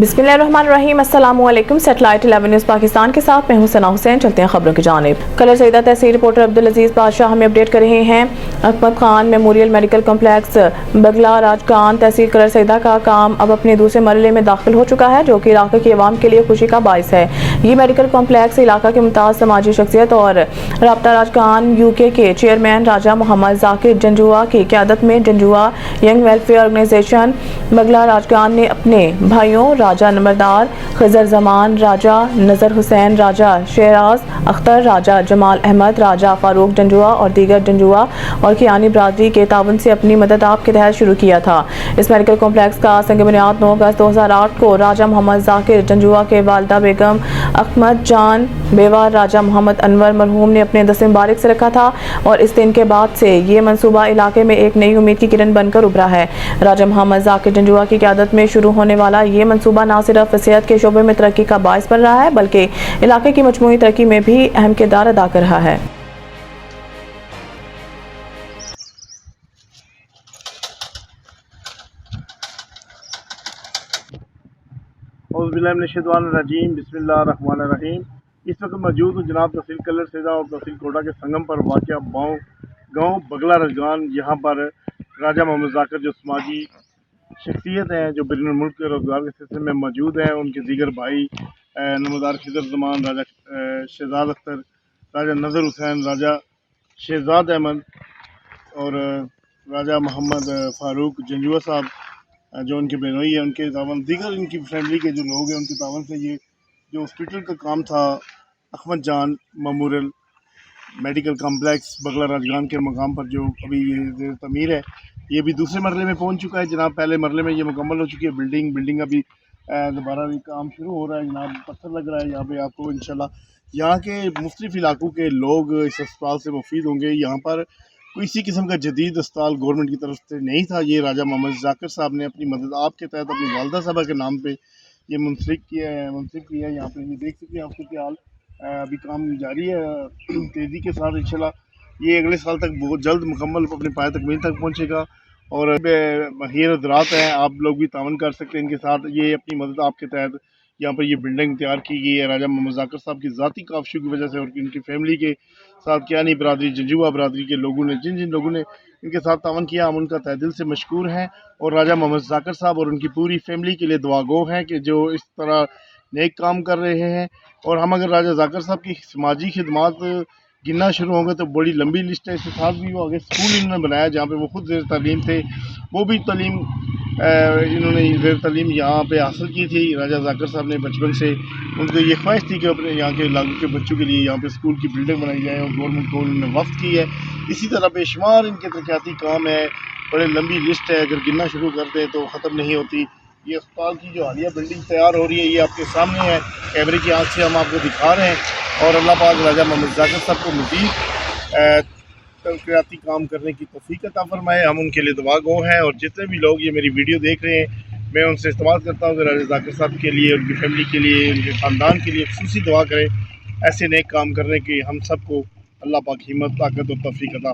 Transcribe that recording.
बिस्मिल्लाहिर्रहमानिर्रहीम। अस्सलामुअलैकुम। Satellite 11 news Pakistan के साथ मैं हूं सना हुसैन। चलते हैं खबरों की जानिब। कलर सईदा तहसील रिपोर्टर अब्दुल अजीज बादशाह हमें अपडेट कर रहे हैं। Ahmad Khan memorial medical complex बगला राजकान तहसील कलर सईदा का काम अब अपने दूसरे मरहले में दाखिल हो चुका है, जो कि इलाके की आवाम के लिए खुशी का बाइस है। ये मेडिकल कॉम्प्लेक्स इलाका के मुमताज समाजी शख्सियत और राब्ता राजकान यूके के चेयरमैन राजा मोहम्मद जाकिर जंजुआ की क़यादत में जंजुआ यंग वेलफेयर ऑर्गेनाइजेशन बगला राजकान ने अपने भाइयों राजा नंबरदार खिजर जमान, राजा नजर हुसैन, राजा शेराज अख्तर, राजा जमाल अहमद, राजा फारूक जंजुआ और दीगर जंजुआ और कियानी बरादरी के तावन से अपनी मदद आप के तहत शुरू किया था। इस मेडिकल कॉम्प्लेक्स का संग बुनियाद 9 अगस्त 2008 को राजा मोहम्मद जाकिर जंजुआ के वालिदा बेगम अहमद जान बेवा राजा मोहम्मद अनवर मरहूम ने अपने दस्ते मुबारक से रखा था और इस दिन के बाद से ये मंसूबा इलाके में एक नई उम्मीद की किरण बनकर उभरा है। राजा मोहम्मद जाकिर जंजुआ की क़यादत में शुरू होने वाला ये मंसूबा न सिर्फ सेहत के शोबे में तरक्की का बाइस बन रहा है, बल्कि इलाके की मजमूई तरक्की में भी अहम किरदार अदा कर रहा है। औज़ुबिल्लाहिमिनश्शैतानिर्रजीम बिस्मिल्लाहिर्रहमानिर्रहीम। इस वक्त मौजूद हूँ जनाब तहसील कलर सईदा और तहसील कोटा के संगम पर वाक़या गाँव बगला राजकान। यहाँ पर राजा मोहम्मद जाकिर जो समाजी शख्सियत हैं, जो बैरुन मुल्क के रोज़गार के सिलसिले में मौजूद हैं, उनके दीगर भाई नमदार खिजर जमान, राजा शहजाद अख्तर, राजा नज़र हुसैन, राजा शहजाद अहमद और राजा मोहम्मद फ़ारूक जंजुआ साहब जो उनके बहनोई है, उनके तावन दीगर इनकी फैमिली के जो लोग हैं उनके तावन से ये जो हॉस्पिटल का काम था अहमद जान मेमोरियल मेडिकल कॉम्प्लेक्स बगला राजकान के मकाम पर जो अभी ये ज़ेर तमीर है, ये भी दूसरे मरले में पहुंच चुका है जनाब। पहले मरले में ये मुकम्मल हो चुकी है बिल्डिंग अभी दोबारा भी काम शुरू हो रहा है जनाब। पत्थर लग रहा है यहाँ पे। आपको इंशाल्लाह यहाँ के मुख्तलिफ इलाकों के लोग इस अस्पताल से मुफीद होंगे। यहाँ पर किसी किस्म का जदीद अस्पताल गवर्नमेंट की तरफ से नहीं था। ये राजा मोहम्मद जाकिर साहब ने अपनी मदद आपके तहत अपनी वालदा साहबा के नाम पे ये मुंसलिक किया है। यहाँ पे ये देख सकते हैं आप सूरत हाल। अभी काम जारी है तेज़ी के साथ। इंशाल्लाह ये अगले साल तक बहुत जल्द मुकम्मल अपने पाए तकमील तक पहुँचेगा और माहिर हज़रात हैं, आप लोग भी तावन कर सकते हैं इनके साथ। ये अपनी मदद आपके तहत यहाँ पर ये बिल्डिंग तैयार की गई है राजा मोहम्मद जाकिर साहब की ज़ाती काविशों की वजह से और इनकी फैमिली के साथ कियानी बरादरी जंजुआ बरादरी के लोगों ने जिन लोगों ने इनके साथ तावन किया, हम उनका तहे दिल से मशकूर हैं और राजा मोहम्मद जाकिर साहब और उनकी पूरी फैमिली के लिए दुआगो हैं कि जो इस तरह नेक काम कर रहे हैं। और हम अगर राजा जाकिर साहब की समाजी खिदमात गिनना शुरू होंगे तो बड़ी लंबी लिस्ट है। इसके साथ भी वो आगे स्कूल इन्होंने बनाया जहाँ पे वो खुद ज़ेर तालीम थे, वो भी तालीम इन्होंने ज़ेर तालीम यहाँ पे हासिल की थी। राजा जाकिर साहब ने बचपन से उनको ये ख्वाहिश थी कि अपने यहाँ के इलाके के बच्चों के लिए यहाँ पे स्कूल की बिल्डिंग बनाई जाए और गवर्नमेंट को उन्होंने वफ़्त की है। इसी तरह बेशुमार इनके तरक्याती काम है, बड़े लंबी लिस्ट है, अगर गिनना शुरू कर दें तो ख़त्म नहीं होती। ये अस्पताल की जो हालिया बिल्डिंग तैयार हो रही है ये आपके सामने है, कैमरे की आँख से हम आपको दिखा रहे हैं। और अल्लाह पाक राजा मोहम्मद जाकिर साहब को मज़ीद तरक्याती काम करने की तौफीक अता फरमाए, हम उनके लिए दुआ गो हैं। और जितने भी लोग ये मेरी वीडियो देख रहे हैं मैं उनसे इस्तेमाल करता हूँ कि राजा जाकिर साहब के लिए, उनकी फैमिली के लिए, उनके ख़ानदान के लिए खुसूसी दुआ करें। ऐसे नेक काम करने की हम सबको अल्लाह पाक हिम्मत, ताकत और तौफीक अता